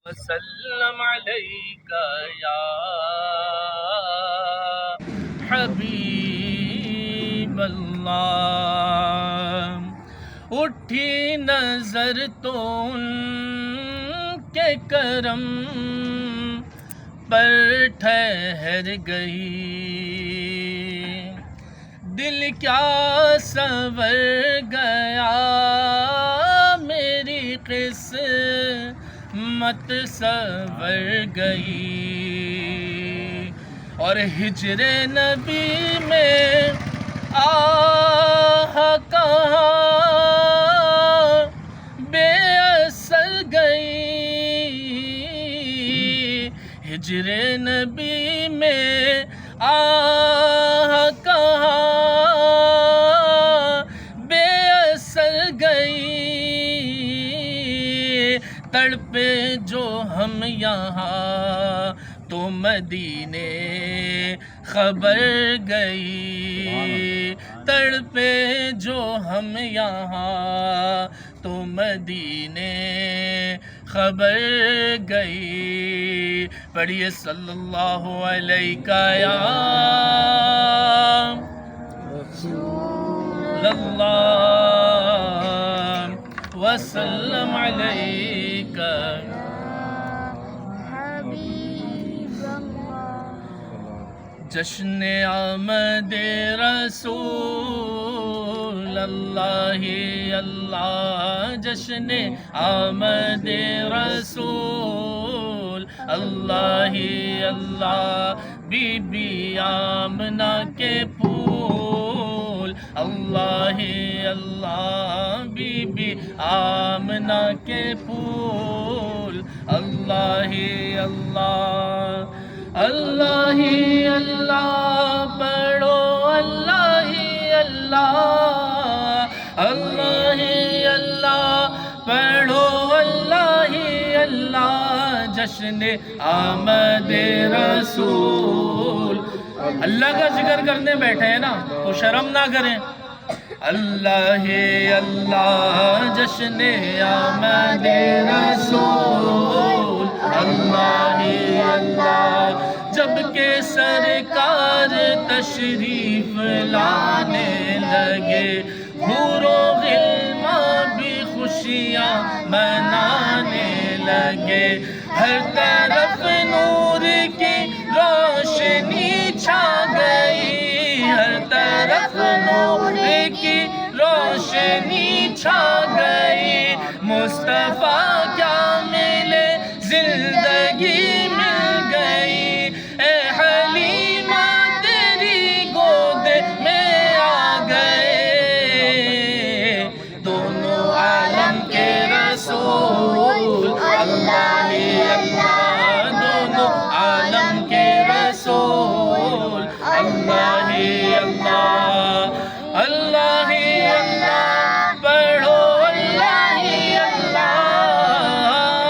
وسلم عليك يا حبیب اللہ. اٹھی نظر تو ان کے کرم پر ٹھہر گئی، دل کیا سنور گیا، میری قسمت سنور گئی. اور ہجر نبی میں آہ کہاں بے اثر گئی، ہجر نبی میں آہ کہاں بے اثر گئی. تڑپے جو ہم یہاں تو مدینے خبر گئی، تڑپے جو ہم یہاں تو مدینے خبر گئی. پڑھیے صلی اللہ علیہ یا رسول اللہ وسلم علیک. جشن آمد رسول اللہ اللہ، جشن آمد رسول اللہ اللہ، بی بی آمنہ کے پھول اللہ اللہ، بی بی آمنہ کے پھول اللہ اللہ. اللہ اللہ پڑھو اللہ اللہ، اللہ اللہ پڑھو اللہ اللہ. جشن آمد رسول، اللہ کا ذکر کرنے بیٹھے ہیں نا تو شرم نہ کریں. اللہ اللہ جشن آمد رسول اللہ اللہ، جب کہ سرکار تشریف لانے لگے، حور و غلمان بھی خوشیاں منانے لگے. ہر طرف نور کی روشنی چھا گئی، ہر طرف نور کی روشنی چھا گئی. مصطفیٰ کیا ملے زندگی مل گئی، اے حلیمہ تیری گود میں آ گئے. دونوں عالم کے رسول اللہ اللہ، دونوں عالم کے رسول اللہ اللہ. اللہ اللہ پڑھو اللہ اللہ،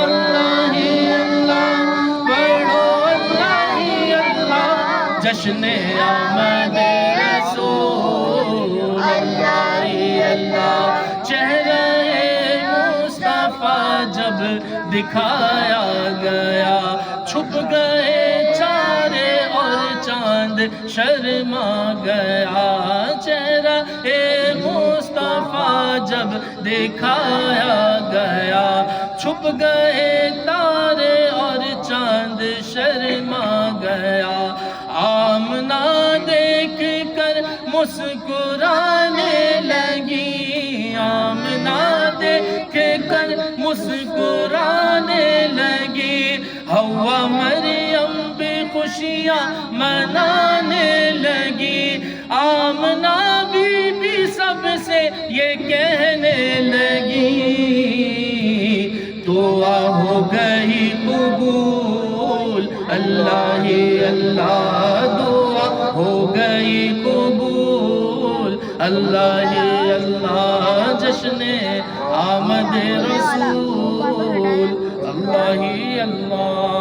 اللہ اللہ پڑھو اللہ اللہ. جشن آمد رسول اللہ اللہ، چہرہ مصطفیٰ جب دکھایا گیا، چھپ گئے چارے اور چاند شرما گیا. چہرہ مصطفیٰ جب دکھایا گیا، چھپ گئے تارے اور چاند شرما گیا. آمنہ دیکھ کر مسکرانے لگی، آمنہ دیکھ کر مسکرانے لگی. حوا مریم بھی خوشیاں منانے لگی. آمنہ بی بی سب سے یہ کہنے لگی، دعا ہو گئی قبول اللہ اللہ، دعا ہو گئی قبول اللہ اللہ. جشن آمد رسول اللہ اللہ.